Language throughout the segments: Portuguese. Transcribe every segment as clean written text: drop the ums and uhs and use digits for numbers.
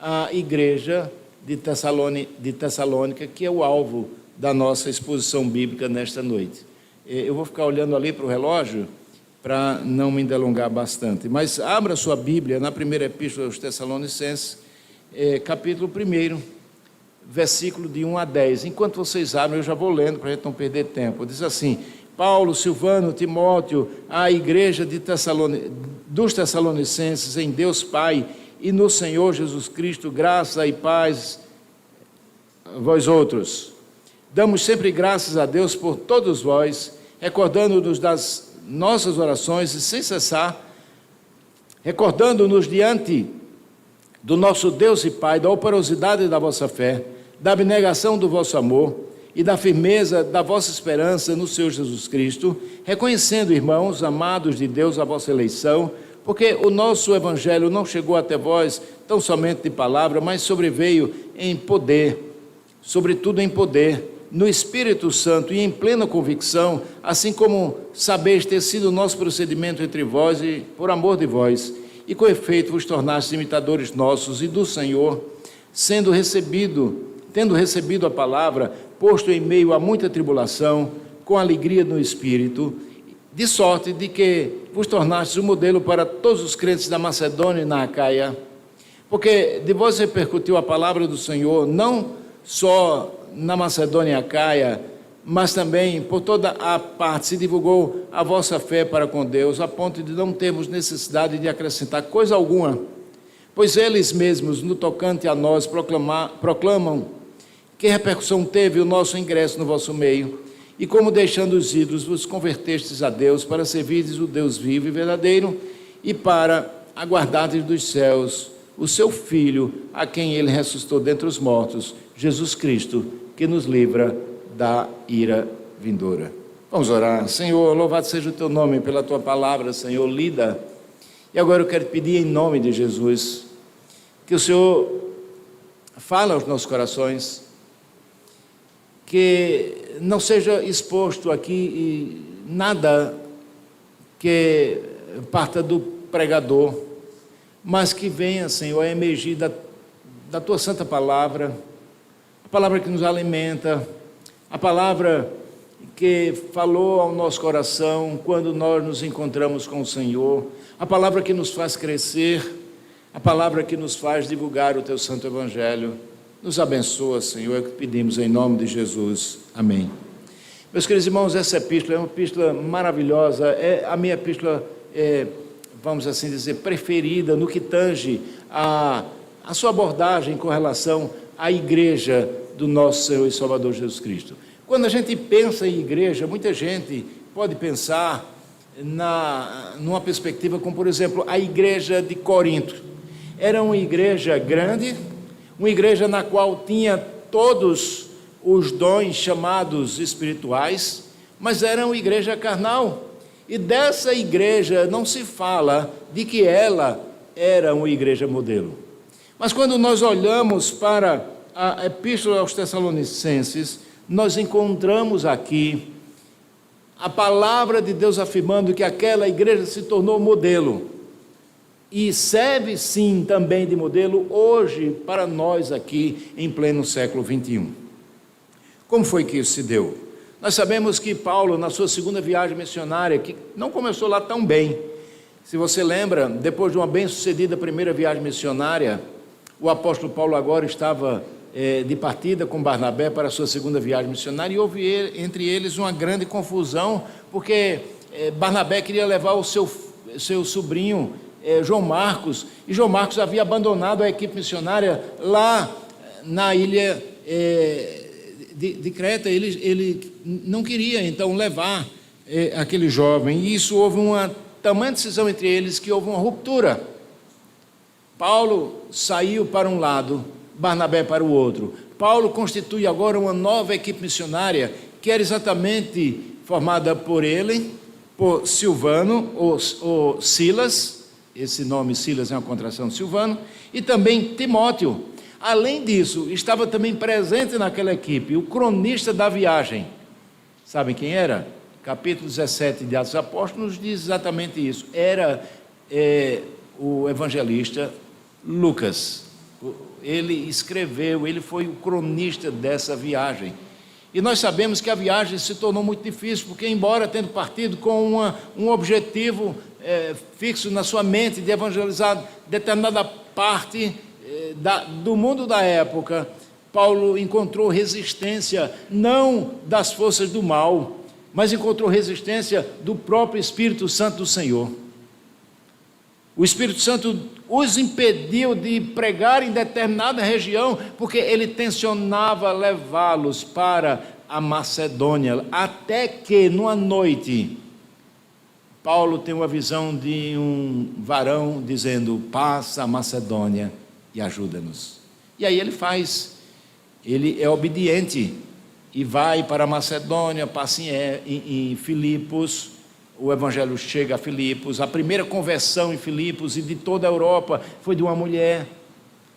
à igreja de Tessalônica, que é o alvo da nossa exposição bíblica nesta noite. Eu vou ficar olhando ali para o relógio para não me delongar bastante, mas abra sua Bíblia na primeira epístola aos Tessalonicenses, capítulo 1, versículo de 1 a 10. Enquanto vocês abrem, eu já vou lendo para a gente não perder tempo. Diz assim: Paulo, Silvano, Timóteo, à igreja dos Tessalonicenses, em Deus Pai e no Senhor Jesus Cristo, graça e paz a vós outros. Damos sempre graças a Deus por todos vós, recordando-nos das nossas orações e sem cessar, recordando-nos diante do nosso Deus e Pai, da operosidade da vossa fé, da abnegação do vosso amor e da firmeza da vossa esperança no Senhor Jesus Cristo, reconhecendo, irmãos, amados de Deus, a vossa eleição, porque o nosso Evangelho não chegou até vós tão somente de palavra, mas sobreveio em poder, sobretudo em poder, no Espírito Santo e em plena convicção, assim como sabeis ter sido o nosso procedimento entre vós e por amor de vós, e com efeito vos tornastes imitadores nossos e do Senhor, tendo recebido a palavra, posto em meio a muita tribulação, com alegria no Espírito, de sorte de que vos tornastes um modelo para todos os crentes da Macedônia e na Acaia, porque de vós repercutiu a palavra do Senhor, não só na Macedônia e Acaia, mas também por toda a parte se divulgou a vossa fé para com Deus, a ponto de não termos necessidade de acrescentar coisa alguma, pois eles mesmos, no tocante a nós, proclamam que repercussão teve o nosso ingresso no vosso meio, e como deixando os ídolos vos convertestes a Deus para servirdes o Deus vivo e verdadeiro, e para aguardardes dos céus o seu Filho, a quem ele ressuscitou dentre os mortos, Jesus Cristo, que nos livra da ira vindoura. Vamos orar. Senhor, louvado seja o teu nome pela tua palavra, Senhor, lida. E agora eu quero pedir em nome de Jesus, que o Senhor fale aos nossos corações, que não seja exposto aqui nada que parta do pregador, mas que venha, Senhor, a emergir da tua santa palavra, a palavra que nos alimenta, a palavra que falou ao nosso coração quando nós nos encontramos com o Senhor, a palavra que nos faz crescer, a palavra que nos faz divulgar o teu santo evangelho. Nos abençoa, Senhor, é o que pedimos em nome de Jesus. Amém. Meus queridos irmãos, essa epístola é uma epístola maravilhosa, é a minha epístola, vamos assim dizer, preferida no que tange a sua abordagem com relação à igreja do nosso Senhor e Salvador Jesus Cristo. Quando a gente pensa em igreja, muita gente pode pensar numa perspectiva como, por exemplo, a igreja de Corinto. Era uma igreja grande, uma igreja na qual tinha todos os dons chamados espirituais, mas era uma igreja carnal. E dessa igreja não se fala de que ela era uma igreja modelo. Mas quando nós olhamos para a Epístola aos Tessalonicenses, nós encontramos aqui a palavra de Deus afirmando que aquela igreja se tornou modelo. E serve sim também de modelo hoje para nós aqui em pleno século 21. Como foi que isso se deu? Nós sabemos que Paulo, na sua segunda viagem missionária, que não começou lá tão bem, se você lembra, depois de uma bem-sucedida primeira viagem missionária, o apóstolo Paulo agora estava de partida com Barnabé para a sua segunda viagem missionária, e houve entre eles uma grande confusão, porque Barnabé queria levar o seu sobrinho João Marcos, e João Marcos havia abandonado a equipe missionária lá na ilha de Creta. Ele não queria então levar aquele jovem, e isso houve uma tamanha decisão entre eles que houve uma ruptura. Paulo saiu para um lado, Barnabé para o outro. Paulo constitui agora uma nova equipe missionária, que era exatamente formada por ele, por Silvano, ou Silas. Esse nome Silas é uma contração de Silvano, e também Timóteo. Além disso, estava também presente naquela equipe o cronista da viagem. Sabem quem era? Capítulo 17 de Atos dos Apóstolos nos diz exatamente isso. Era o evangelista Lucas. ele escreveu, ele foi o cronista dessa viagem. E nós sabemos que a viagem se tornou muito difícil, porque embora tendo partido com um objetivo fixo na sua mente de evangelizar determinada parte do mundo da época, Paulo encontrou resistência não das forças do mal, mas encontrou resistência do próprio Espírito Santo do Senhor. O Espírito Santo os impediu de pregar em determinada região, porque ele tensionava levá-los para a Macedônia, até que, numa noite, Paulo tem uma visão de um varão dizendo: passa a Macedônia e ajuda-nos. E aí ele é obediente e vai para a Macedônia, passa em Filipos. O evangelho chega a Filipos. A primeira conversão em Filipos e de toda a Europa foi de uma mulher,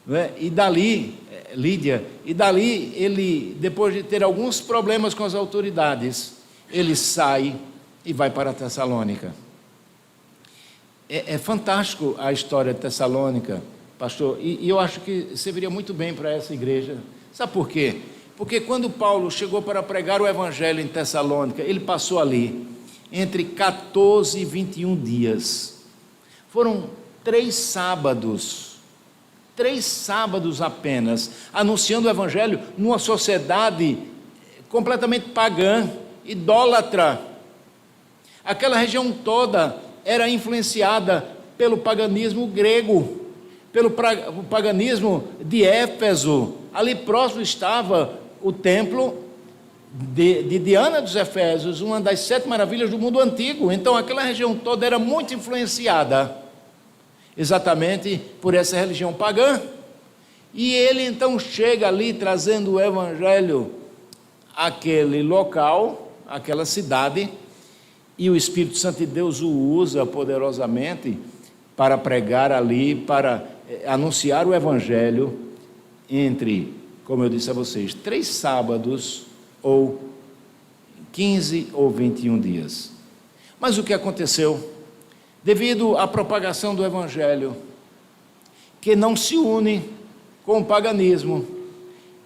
né? E dali, Lídia, ele, depois de ter alguns problemas com as autoridades, ele sai e vai para Tessalônica. É fantástico a história de Tessalônica, pastor, e eu acho que serviria muito bem para essa igreja. Sabe por quê? Porque quando Paulo chegou para pregar o evangelho em Tessalônica, ele passou ali entre 14 e 21 dias. Foram 3 sábados apenas, anunciando o evangelho numa sociedade completamente pagã, idólatra. Aquela região toda era influenciada pelo paganismo grego, pelo paganismo de Éfeso. Ali próximo estava o templo de Diana dos Efésios, uma das 7 maravilhas do mundo antigo. Então aquela região toda era muito influenciada exatamente por essa religião pagã. E ele então chega ali trazendo o evangelho àquele local, àquela cidade, e o Espírito Santo de Deus o usa poderosamente para pregar ali, para anunciar o evangelho entre, como eu disse a vocês, 3 sábados ou 15 ou 21 dias. Mas o que aconteceu? Devido à propagação do evangelho, que não se une com o paganismo,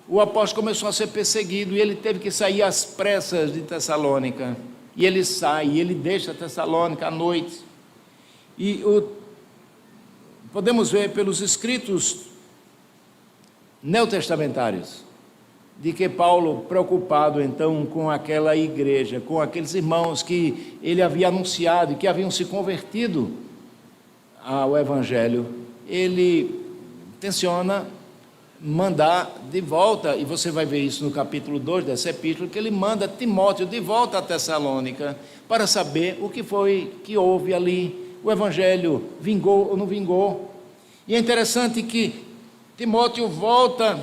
o apóstolo começou a ser perseguido e ele teve que sair às pressas de Tessalônica. E ele sai, e ele deixa Tessalônica à noite. E podemos ver pelos escritos neotestamentários de que Paulo, preocupado então com aquela igreja, com aqueles irmãos que ele havia anunciado e que haviam se convertido ao evangelho, ele tenciona mandar de volta, e você vai ver isso no capítulo 2 dessa epístola, que ele manda Timóteo de volta a Tessalônica para saber o que foi que houve ali, o evangelho vingou ou não vingou. E é interessante que Timóteo volta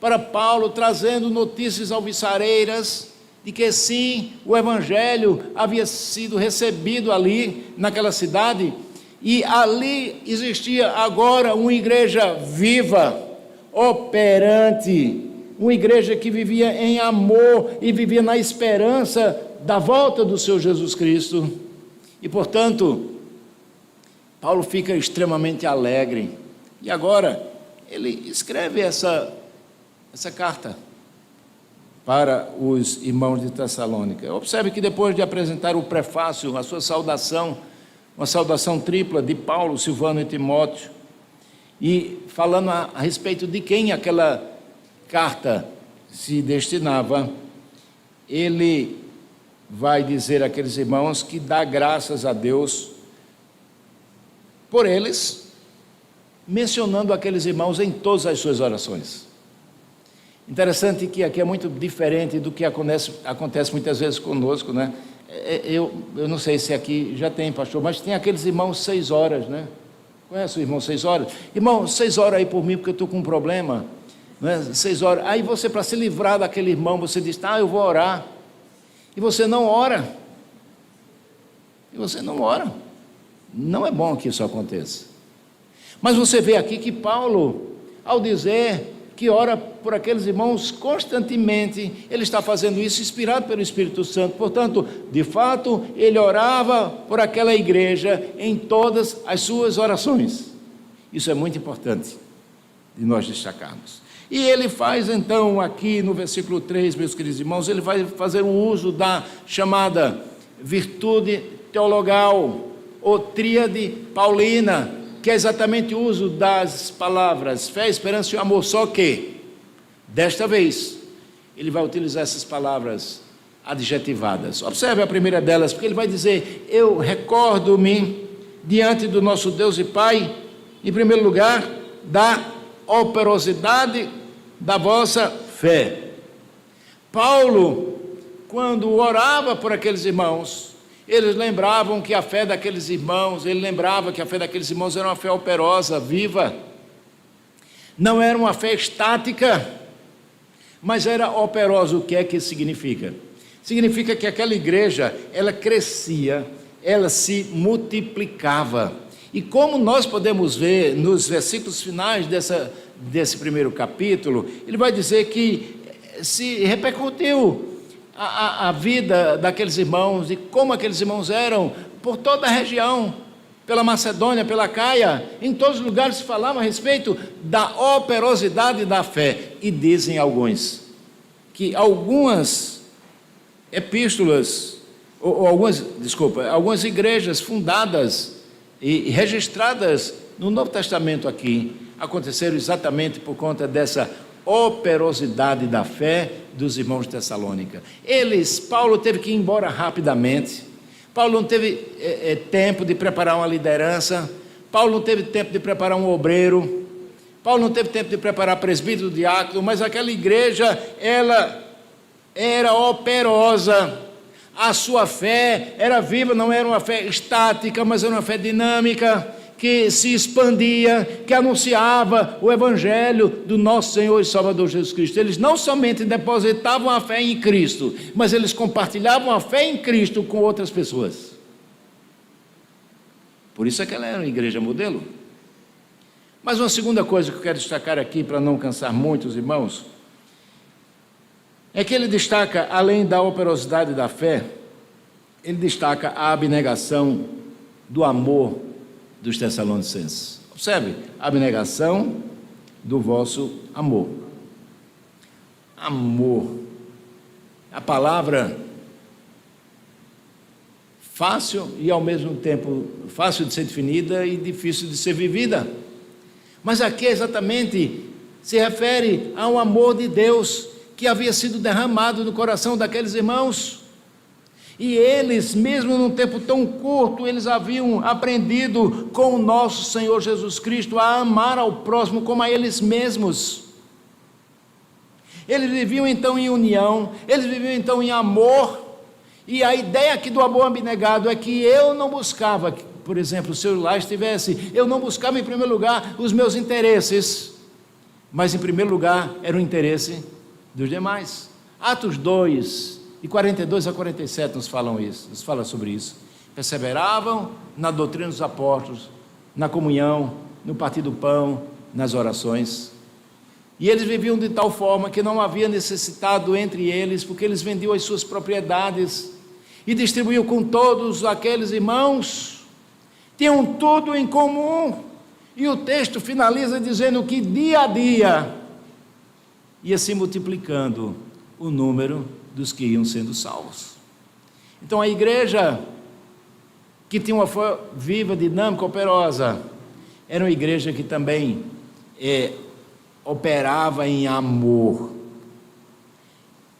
para Paulo trazendo notícias alvissareiras de que sim, o evangelho havia sido recebido ali naquela cidade, e ali existia agora uma igreja viva, operante, uma igreja que vivia em amor e vivia na esperança da volta do seu Jesus Cristo. E portanto, Paulo fica extremamente alegre, e agora ele escreve essa carta para os irmãos de Tessalônica. Observe que depois de apresentar o prefácio, a sua saudação, uma saudação tripla de Paulo, Silvano e Timóteo, e falando a respeito de quem aquela carta se destinava, ele vai dizer àqueles irmãos que dá graças a Deus por eles, mencionando aqueles irmãos em todas as suas orações. Interessante que aqui é muito diferente do que acontece muitas vezes conosco, né? Eu não sei se aqui já tem, pastor, mas tem aqueles irmãos 6 horas, né? Conhece o irmão 6 horas? Irmão, 6 horas aí por mim, porque eu estou com um problema, né? 6 horas. Aí você, para se livrar daquele irmão, você diz: eu vou orar. E você não ora. Não é bom que isso aconteça. Mas você vê aqui que Paulo, ao dizer que ora por aqueles irmãos constantemente, ele está fazendo isso inspirado pelo Espírito Santo. Portanto, de fato, ele orava por aquela igreja em todas as suas orações. Isso é muito importante. de nós destacarmos. E ele faz então aqui no versículo 3, meus queridos irmãos, ele vai fazer o uso da chamada virtude teologal, ou tríade paulina, que é exatamente o uso das palavras fé, esperança e amor, só que, desta vez, ele vai utilizar essas palavras adjetivadas. Observe a primeira delas, porque ele vai dizer: eu recordo-me diante do nosso Deus e Pai, em primeiro lugar, da operosidade da vossa fé. Paulo, quando orava por aqueles irmãos, eles lembravam que a fé daqueles irmãos, ele lembrava que a fé daqueles irmãos era uma fé operosa, viva, não era uma fé estática, mas era operosa. O que é que isso significa? Significa que aquela igreja, ela crescia, ela se multiplicava. E como nós podemos ver nos versículos finais desse primeiro capítulo, ele vai dizer que se repercutiu a vida daqueles irmãos e como aqueles irmãos eram por toda a região, pela Macedônia, pela Caia, em todos os lugares se falava a respeito da operosidade da fé. E dizem alguns que algumas epístolas, algumas igrejas fundadas e registradas no Novo Testamento aqui, aconteceram exatamente por conta dessa operosidade da fé dos irmãos de Tessalônica. Paulo teve que ir embora rapidamente. Paulo não teve tempo de preparar uma liderança. Paulo não teve tempo de preparar um obreiro. Paulo não teve tempo de preparar presbítero, diácono, mas aquela igreja, ela era operosa. A sua fé era viva, não era uma fé estática, mas era uma fé dinâmica, que se expandia, que anunciava o evangelho do nosso Senhor e Salvador Jesus Cristo. Eles não somente depositavam a fé em Cristo, mas eles compartilhavam a fé em Cristo com outras pessoas. Por isso é que ela era uma igreja modelo. Mas uma segunda coisa que eu quero destacar aqui, para não cansar muito os irmãos, é que ele destaca, além da operosidade da fé, ele destaca a abnegação do amor dos Tessalonicenses. Observe, a abnegação do vosso amor. Amor. A palavra fácil e ao mesmo tempo fácil de ser definida e difícil de ser vivida. Mas aqui exatamente se refere ao amor de Deus que havia sido derramado no coração daqueles irmãos. E eles, mesmo num tempo tão curto, eles haviam aprendido com o nosso Senhor Jesus Cristo a amar ao próximo como a eles mesmos. Eles viviam então em união, eles viviam então em amor. E a ideia aqui do amor abnegado é que eu não buscava, por exemplo, se eu lá estivesse, eu não buscava em primeiro lugar os meus interesses, mas em primeiro lugar era o interesse dos demais. Atos 2, e 42 a 47 nos fala sobre isso. Perseveravam na doutrina dos apóstolos, na comunhão, no partir do pão, nas orações. E eles viviam de tal forma que não havia necessitado entre eles, porque eles vendiam as suas propriedades e distribuíam com todos aqueles irmãos. Tinham tudo em comum. E o texto finaliza dizendo que dia a dia ia se multiplicando o número dos que iam sendo salvos. Então a igreja que tinha uma fé viva, dinâmica, operosa, era uma igreja que também operava em amor,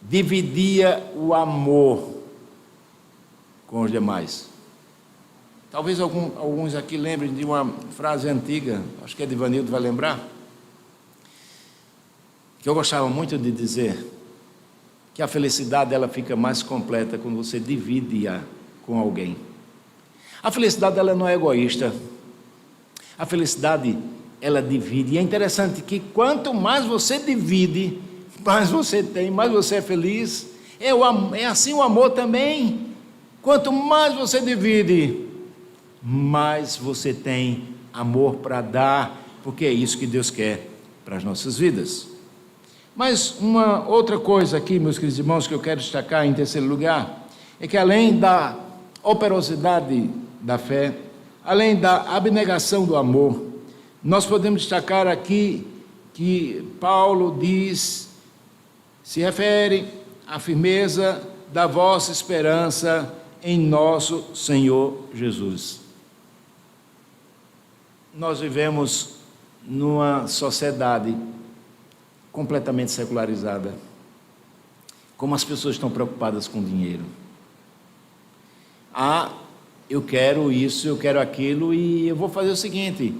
dividia o amor com os demais. Talvez alguns aqui lembrem de uma frase antiga, acho que Edivanildo vai lembrar, que eu gostava muito de dizer, que a felicidade ela fica mais completa quando você divide-a com alguém. A felicidade ela não é egoísta. A felicidade ela divide. E é interessante que quanto mais você divide, mais você tem, mais você é feliz. É assim o amor também. Quanto mais você divide, mais você tem amor para dar, porque é isso que Deus quer para as nossas vidas. Mas uma outra coisa aqui, meus queridos irmãos, que eu quero destacar em terceiro lugar, é que além da operosidade da fé, além da abnegação do amor, nós podemos destacar aqui que Paulo diz, se refere à firmeza da vossa esperança em nosso Senhor Jesus. Nós vivemos numa sociedade completamente secularizada. Como as pessoas estão preocupadas com dinheiro. Eu quero isso, eu quero aquilo, e eu vou fazer o seguinte.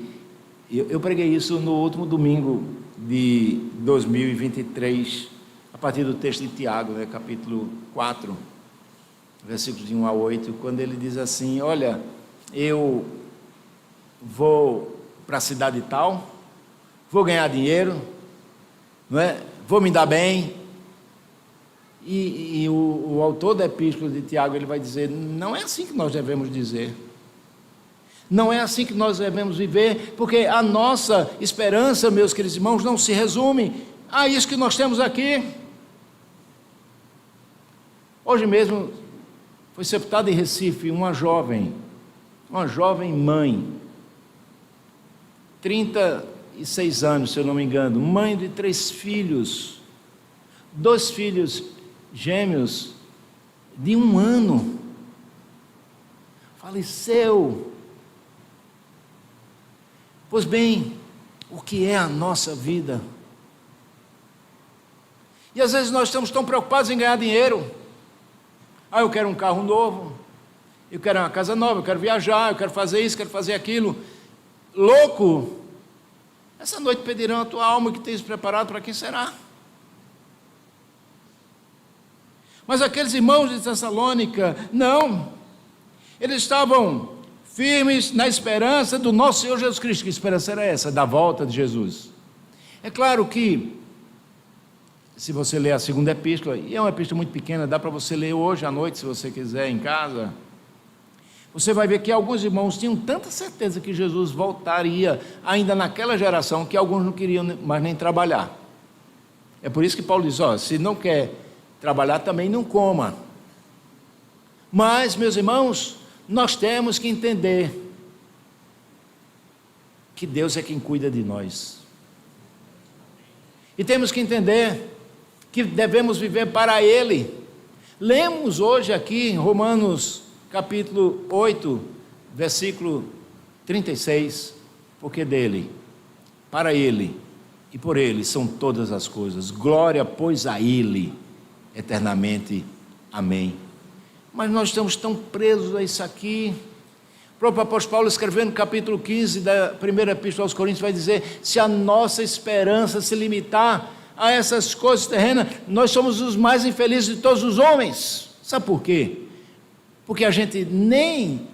Eu preguei isso no último domingo de 2023, a partir do texto de Tiago, capítulo 4, versículos de 1 a 8, quando ele diz assim: olha, eu vou para a cidade tal, vou ganhar dinheiro, não é? Vou me dar bem. E o autor da epístola de Tiago, ele vai dizer: não é assim que nós devemos dizer, não é assim que nós devemos viver, porque a nossa esperança, meus queridos irmãos, não se resume a isso que nós temos aqui. Hoje mesmo foi sepultada em Recife uma jovem mãe, 36 anos, se eu não me engano, mãe de 3 filhos, 2 filhos gêmeos de 1 ano, faleceu. Pois bem, o que é a nossa vida? E às vezes nós estamos tão preocupados em ganhar dinheiro. Eu quero um carro novo, eu quero uma casa nova, eu quero viajar, eu quero fazer isso, quero fazer aquilo. Louco! Essa noite pedirão a tua alma, que tens preparado para quem será? Mas aqueles irmãos de Tessalônica, não, eles estavam firmes na esperança do nosso Senhor Jesus Cristo. Que esperança era essa? Da volta de Jesus. É claro que, se você ler a segunda epístola, e é uma epístola muito pequena, dá para você ler hoje à noite, se você quiser, em casa, você vai ver que alguns irmãos tinham tanta certeza que Jesus voltaria ainda naquela geração, que alguns não queriam mais nem trabalhar. É por isso que Paulo diz: se não quer trabalhar, também não coma. Mas, meus irmãos, nós temos que entender que Deus é quem cuida de nós. E temos que entender que devemos viver para Ele. Lemos hoje aqui em Romanos capítulo 8, versículo 36, porque dele, para Ele e por Ele são todas as coisas. Glória, pois, a Ele eternamente. Amém. Mas nós estamos tão presos a isso aqui. O próprio apóstolo Paulo, escrevendo no capítulo 15 da primeira epístola aos Coríntios, vai dizer: se a nossa esperança se limitar a essas coisas terrenas, nós somos os mais infelizes de todos os homens. Sabe por quê? Porque a gente nem,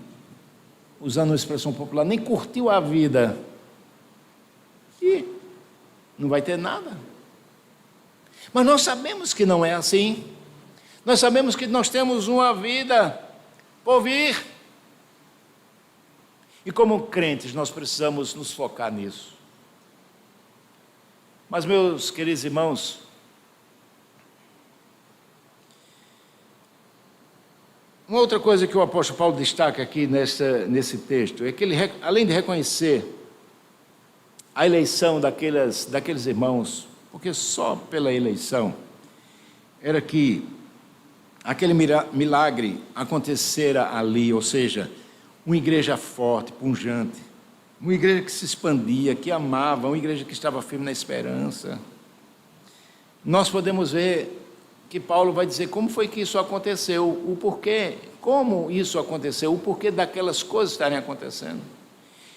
usando uma expressão popular, nem curtiu a vida, e não vai ter nada. Mas nós sabemos que não é assim. Nós sabemos que nós temos uma vida por vir. E como crentes nós precisamos nos focar nisso. Mas, meus queridos irmãos, uma outra coisa que o apóstolo Paulo destaca aqui nesse texto é que ele, além de reconhecer a eleição daqueles irmãos, porque só pela eleição era que aquele milagre acontecera ali, ou seja, uma igreja forte, pujante, uma igreja que se expandia, que amava, uma igreja que estava firme na esperança. Nós podemos ver que Paulo vai dizer como foi que isso aconteceu, o porquê, como isso aconteceu, o porquê daquelas coisas estarem acontecendo.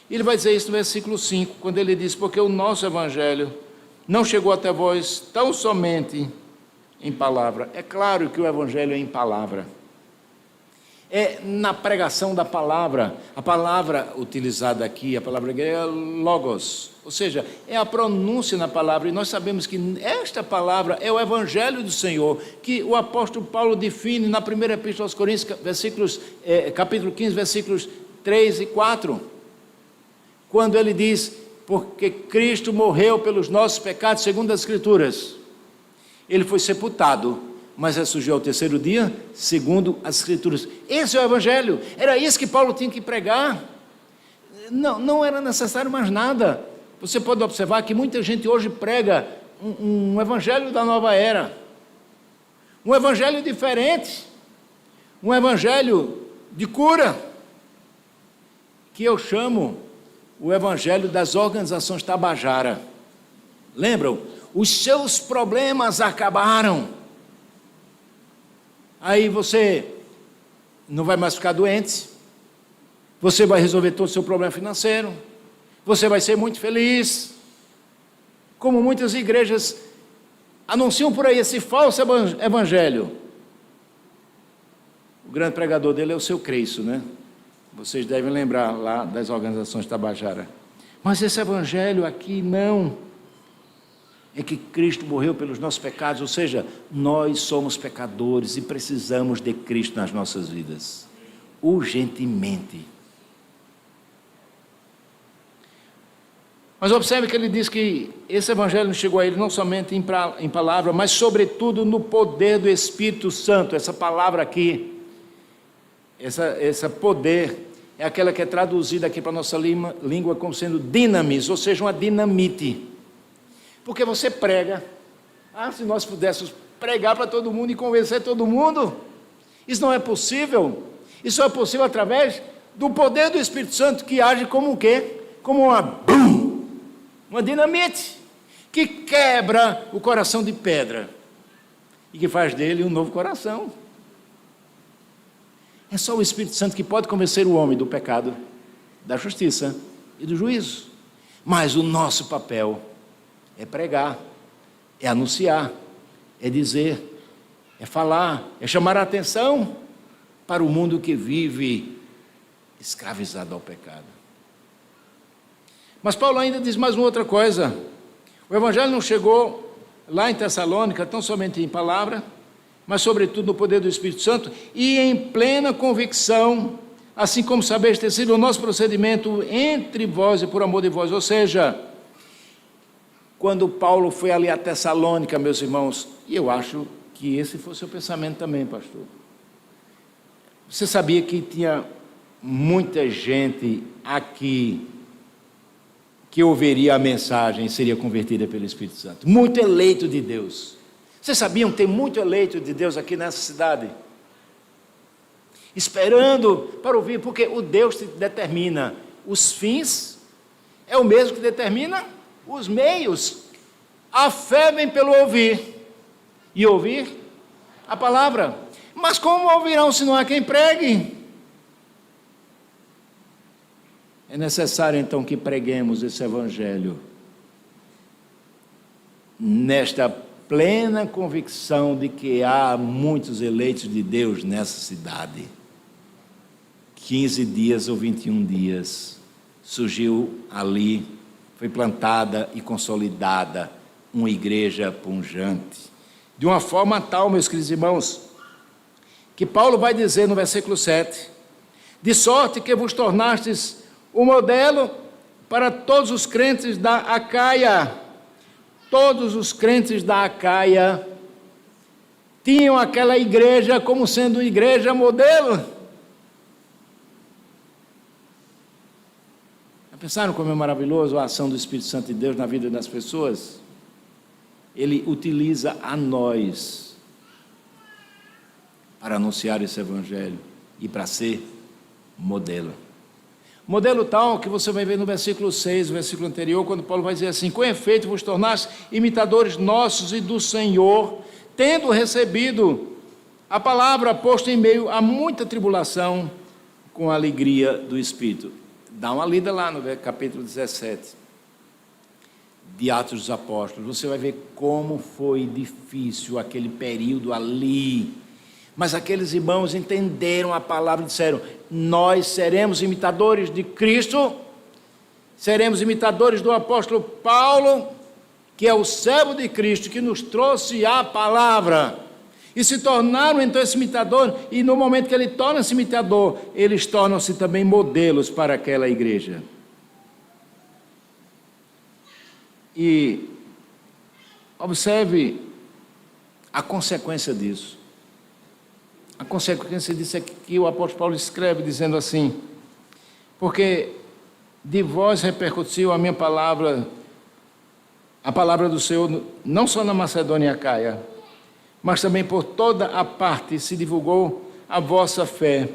Ele vai dizer isso no versículo 5, quando ele diz: porque o nosso evangelho não chegou até vós tão somente em palavra. É claro que o evangelho é em palavra. É na pregação da palavra. A palavra utilizada aqui, a palavra grega é logos, ou seja, é a pronúncia na palavra, e nós sabemos que esta palavra é o evangelho do Senhor, que o apóstolo Paulo define na primeira epístola aos Coríntios, capítulo 15, versículos 3 e 4, quando ele diz: porque Cristo morreu pelos nossos pecados segundo as Escrituras, ele foi sepultado, mas ressurgiu ao terceiro dia, segundo as Escrituras. Esse é o evangelho. Era isso que Paulo tinha que pregar. Não era necessário mais nada. você pode observar que muita gente hoje prega um evangelho da nova era, um evangelho diferente, um evangelho de cura, que eu chamo o evangelho das organizações Tabajara. Lembram? Os seus problemas acabaram. Aí você não vai mais ficar doente, você vai resolver todo o seu problema financeiro, você vai ser muito feliz. Como muitas igrejas anunciam por aí esse falso evangelho. O grande pregador dele é o seu Creço, né? Vocês devem lembrar lá das organizações Tabajara. Mas esse evangelho aqui não. É que Cristo morreu pelos nossos pecados, ou seja, nós somos pecadores e precisamos de Cristo nas nossas vidas, urgentemente. Mas observe que ele diz que esse evangelho chegou a ele não somente em palavra, mas sobretudo no poder do Espírito Santo. Essa palavra aqui, essa poder, é aquela que é traduzida aqui para a nossa língua como sendo dinamis, ou seja, uma dinamite. Porque você prega, se nós pudéssemos pregar para todo mundo e convencer todo mundo, isso não é possível. Isso é possível através do poder do Espírito Santo, que age como o quê? Como uma dinamite, que quebra o coração de pedra e que faz dele um novo coração. É só o Espírito Santo que pode convencer o homem do pecado, da justiça e do juízo. Mas o nosso papel é pregar, é anunciar, é dizer, é falar, é chamar a atenção para o mundo que vive escravizado ao pecado. Mas Paulo ainda diz mais uma outra coisa. O evangelho não chegou lá em Tessalônica tão somente em palavra, mas sobretudo no poder do Espírito Santo e em plena convicção, assim como sabeis ter sido o nosso procedimento entre vós e por amor de vós. Ou seja, quando Paulo foi ali a Tessalônica, meus irmãos, e eu acho que esse foi o seu pensamento também, pastor. Você sabia que tinha muita gente aqui que ouviria a mensagem e seria convertida pelo Espírito Santo? Muito eleito de Deus. Vocês sabiam que tem muito eleito de Deus aqui nessa cidade? Esperando para ouvir, porque o Deus que determina os fins é o mesmo que determina os meios. A fé vem pelo ouvir, e ouvir a palavra. Mas como ouvirão se não há quem pregue? É necessário então que preguemos esse evangelho nesta plena convicção de que há muitos eleitos de Deus nessa cidade. 15 dias ou 21 dias surgiu ali, foi plantada e consolidada uma igreja pujante, de uma forma tal, meus queridos irmãos, que Paulo vai dizer no versículo 7, de sorte que vos tornastes o modelo para todos os crentes da Acaia. Todos os crentes da Acaia tinham aquela igreja como sendo igreja modelo. Pensaram como é maravilhoso a ação do Espírito Santo de Deus na vida das pessoas? Ele utiliza a nós para anunciar esse evangelho e para ser modelo. Modelo tal que você vai ver no versículo 6, o versículo anterior, quando Paulo vai dizer assim: com efeito vos tornaste imitadores nossos e do Senhor, tendo recebido a palavra posta em meio a muita tribulação, com a alegria do Espírito. Dá uma lida lá no capítulo 17 de Atos dos Apóstolos, você vai ver como foi difícil aquele período ali. Mas aqueles irmãos entenderam a palavra e disseram: nós seremos imitadores de Cristo, seremos imitadores do apóstolo Paulo, que é o servo de Cristo, que nos trouxe a palavra, e se tornaram então esse imitador, e no momento que ele torna-se imitador, eles tornam-se também modelos para aquela igreja. E observe a consequência disso. A consequência disso é que o apóstolo Paulo escreve dizendo assim: porque de vós repercutiu a minha palavra, a palavra do Senhor, não só na Macedônia e Acaia, mas também por toda a parte se divulgou a vossa fé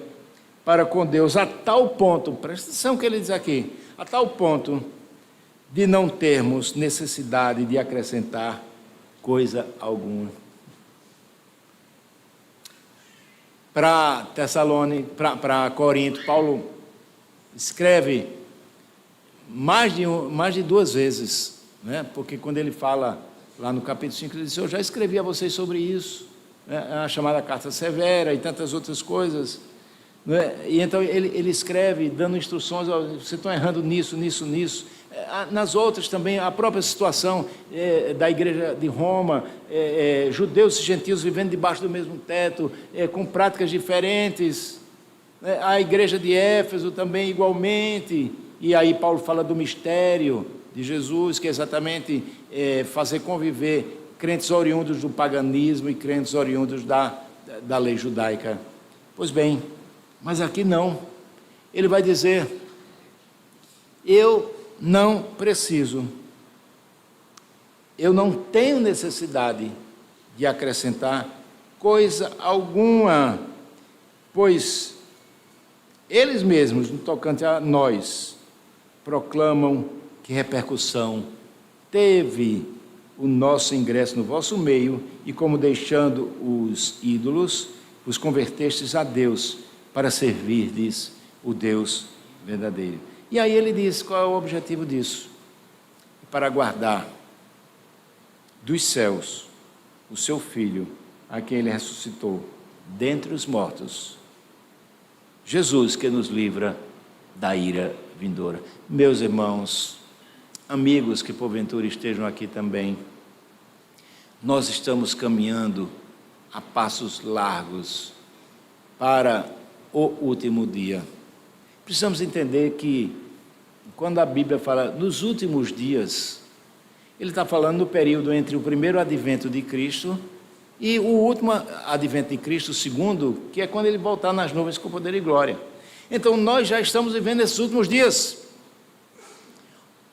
para com Deus, a tal ponto, presta atenção que ele diz aqui, a tal ponto de não termos necessidade de acrescentar coisa alguma. Para Tessalônica, para Corinto, Paulo escreve mais de 2 vezes, né? Porque quando ele fala lá no capítulo 5, ele diz: eu já escrevi a vocês sobre isso, né? A chamada carta severa e tantas outras coisas, né? E então ele escreve dando instruções: ó, vocês estão errando nisso. Nas outras também, a própria situação da igreja de Roma, judeus e gentios vivendo debaixo do mesmo teto, com práticas diferentes, a igreja de Éfeso também igualmente, e aí Paulo fala do mistério de Jesus, que é exatamente fazer conviver crentes oriundos do paganismo e crentes oriundos da lei judaica. Pois bem, mas aqui não, ele vai dizer: eu não preciso, eu não tenho necessidade de acrescentar coisa alguma, pois eles mesmos, no tocante a nós, proclamam que repercussão teve o nosso ingresso no vosso meio, e como deixando os ídolos, os convertestes a Deus, para servirdes o Deus verdadeiro. E aí ele diz qual é o objetivo disso: para guardar dos céus o seu Filho, a quem ele ressuscitou dentre os mortos, Jesus, que nos livra da ira vindoura. Meus irmãos, amigos que porventura estejam aqui também, nós estamos caminhando a passos largos para o último dia. Precisamos entender que, quando a Bíblia fala nos últimos dias, ele está falando no período entre o primeiro advento de Cristo e o último advento de Cristo, o segundo, que é quando ele voltar nas nuvens com poder e glória. Então nós já estamos vivendo esses últimos dias.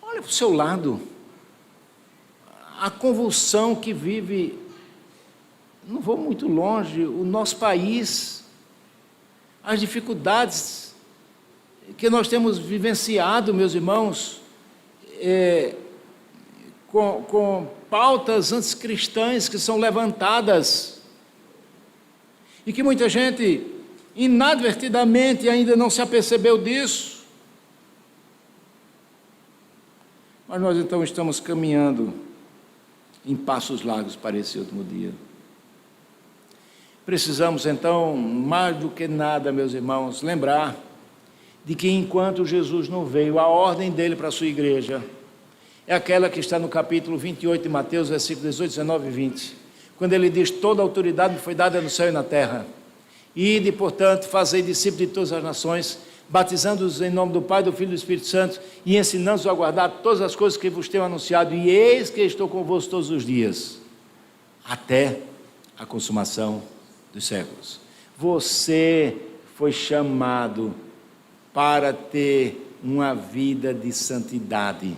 Olha para o seu lado, a convulsão que vive, não vou muito longe, o nosso país, as dificuldades que nós temos vivenciado, meus irmãos, com pautas anticristãs que são levantadas, e que muita gente inadvertidamente ainda não se apercebeu disso. Mas nós então estamos caminhando em passos largos para esse último dia. Precisamos então, mais do que nada, meus irmãos, lembrar de que enquanto Jesus não veio, a ordem dele para a sua igreja é aquela que está no capítulo 28 de Mateus, versículos 18, 19 e 20, quando ele diz: toda a autoridade me foi dada no céu e na terra, ide, portanto, fazei discípulos de todas as nações, batizando-os em nome do Pai, do Filho e do Espírito Santo, e ensinando-os a guardar todas as coisas que vos tenho anunciado, e eis que estou convosco todos os dias, até a consumação dos séculos. Você foi chamado para ter uma vida de santidade.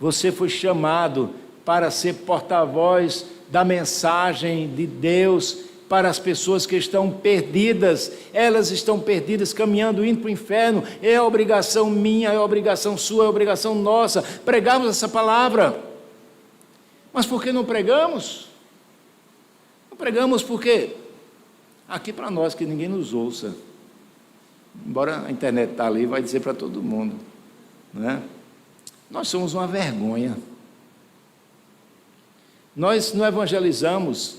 Você foi chamado para ser porta-voz da mensagem de Deus para as pessoas que estão perdidas. Elas estão perdidas, caminhando, indo para o inferno. É obrigação minha, é obrigação sua, é obrigação nossa pregarmos essa palavra. Mas por que não pregamos? Não pregamos porque aqui para nós, que ninguém nos ouça. Embora a internet está ali, vai dizer para todo mundo, né? Nós somos uma vergonha. Nós não evangelizamos,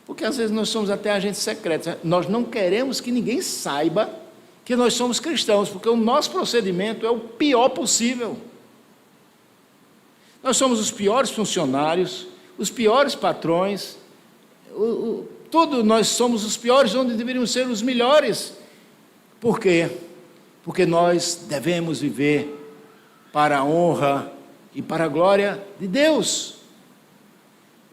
porque às vezes nós somos até agentes secretos. Nós não queremos que ninguém saiba que nós somos cristãos, porque o nosso procedimento é o pior possível. Nós somos os piores funcionários, os piores patrões, tudo, nós somos os piores onde deveríamos ser os melhores. Por quê? Porque nós devemos viver para a honra e para a glória de Deus.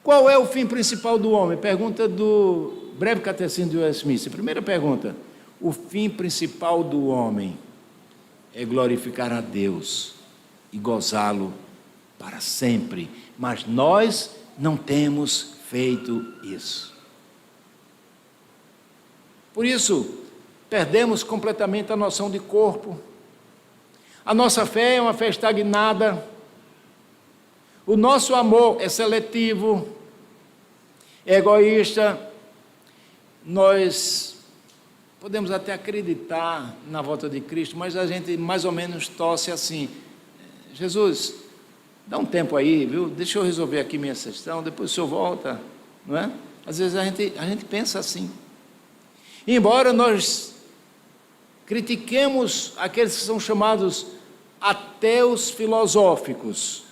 Qual é o fim principal do homem? Pergunta do breve catecismo de Westminster. Primeira pergunta: o fim principal do homem é glorificar a Deus e gozá-lo para sempre. Mas nós não temos feito isso. Por isso, perdemos completamente a noção de corpo. A nossa fé é uma fé estagnada. O nosso amor é seletivo, é egoísta. Nós podemos até acreditar na volta de Cristo, mas a gente mais ou menos torce assim: Jesus, dá um tempo aí, viu? Deixa eu resolver aqui minha questão, depois o senhor volta, não é? Às vezes a gente pensa assim. Embora nós critiquemos aqueles que são chamados ateus filosóficos,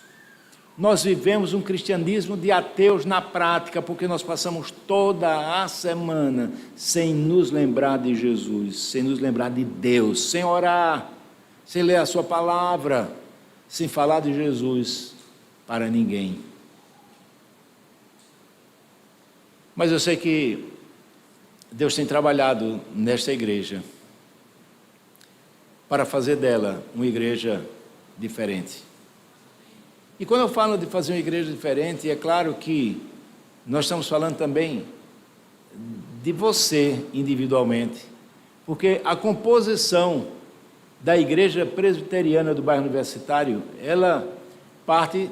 nós vivemos um cristianismo de ateus na prática, porque nós passamos toda a semana sem nos lembrar de Jesus, sem nos lembrar de Deus, sem orar, sem ler a sua palavra, sem falar de Jesus para ninguém. Mas eu sei que Deus tem trabalhado nesta igreja para fazer dela uma igreja diferente. E quando eu falo de fazer uma igreja diferente, é claro que nós estamos falando também de você individualmente, porque a composição da igreja presbiteriana do bairro Universitário, ela parte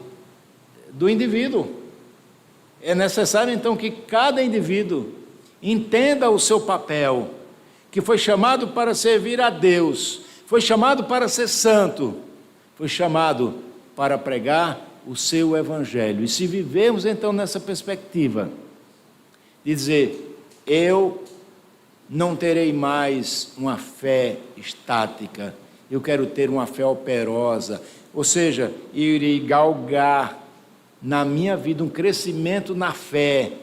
do indivíduo. É necessário então que cada indivíduo entenda o seu papel, que foi chamado para servir a Deus, foi chamado para ser santo, foi chamado para pregar o seu evangelho. E se vivemos então nessa perspectiva de dizer: eu não terei mais uma fé estática, eu quero ter uma fé operosa, ou seja, eu irei galgar na minha vida um crescimento na fé,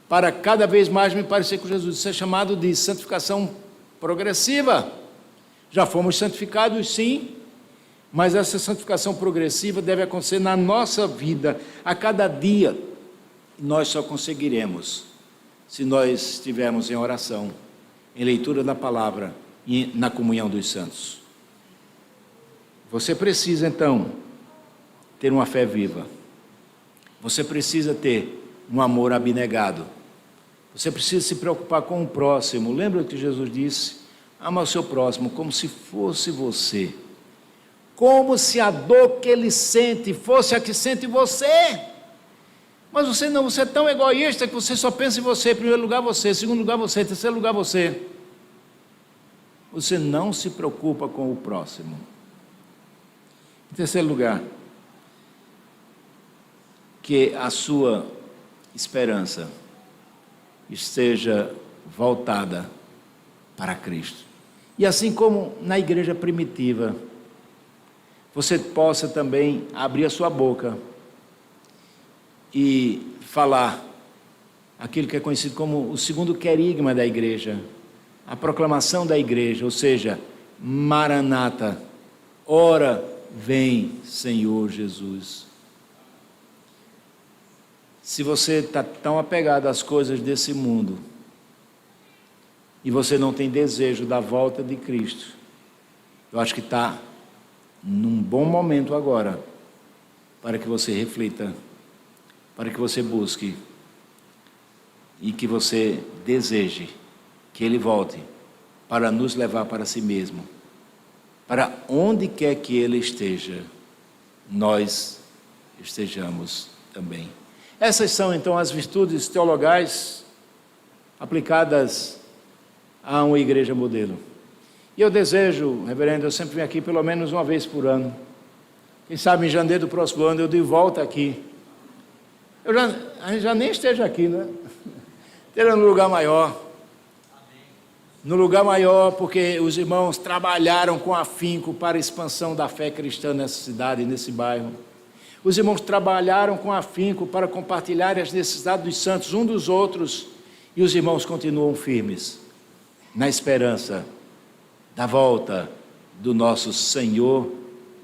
para cada vez mais me parecer com Jesus. Isso é chamado de santificação progressiva. Já fomos santificados, sim, mas essa santificação progressiva deve acontecer na nossa vida, a cada dia. Nós só conseguiremos se nós estivermos em oração, em leitura da palavra e na comunhão dos santos. Você precisa então ter uma fé viva, você precisa ter um amor abnegado, você precisa se preocupar com o próximo. Lembra que Jesus disse: ama o seu próximo como se fosse você, como se a dor que ele sente fosse a que sente você. Mas você não, você é tão egoísta que você só pensa em você. Em primeiro lugar você, em segundo lugar você, em terceiro lugar você. Você não se preocupa com o próximo. Em terceiro lugar, que a sua esperança esteja voltada para Cristo. E assim como na igreja primitiva, você possa também abrir a sua boca e falar aquilo que é conhecido como o segundo querigma da igreja, a proclamação da igreja, ou seja, Maranata, ora vem Senhor Jesus. Se você está tão apegado às coisas desse mundo e você não tem desejo da volta de Cristo, eu acho que está num bom momento agora para que você reflita, para que você busque e que você deseje que Ele volte para nos levar para si mesmo, para onde quer que Ele esteja, nós estejamos também. Essas são então as virtudes teologais aplicadas a uma igreja modelo. E eu desejo, reverendo, eu sempre venho aqui pelo menos uma vez por ano. Quem sabe em janeiro do próximo ano eu de volta aqui. A gente já nem esteja aqui, né? Esteja no lugar maior. No lugar maior, porque os irmãos trabalharam com afinco para a expansão da fé cristã nessa cidade, nesse bairro. Os irmãos trabalharam com afinco para compartilhar as necessidades dos santos uns dos outros, e os irmãos continuam firmes na esperança da volta do nosso Senhor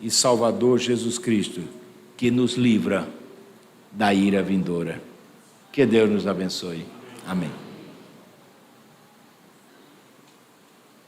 e Salvador Jesus Cristo, que nos livra da ira vindoura. Que Deus nos abençoe. Amém.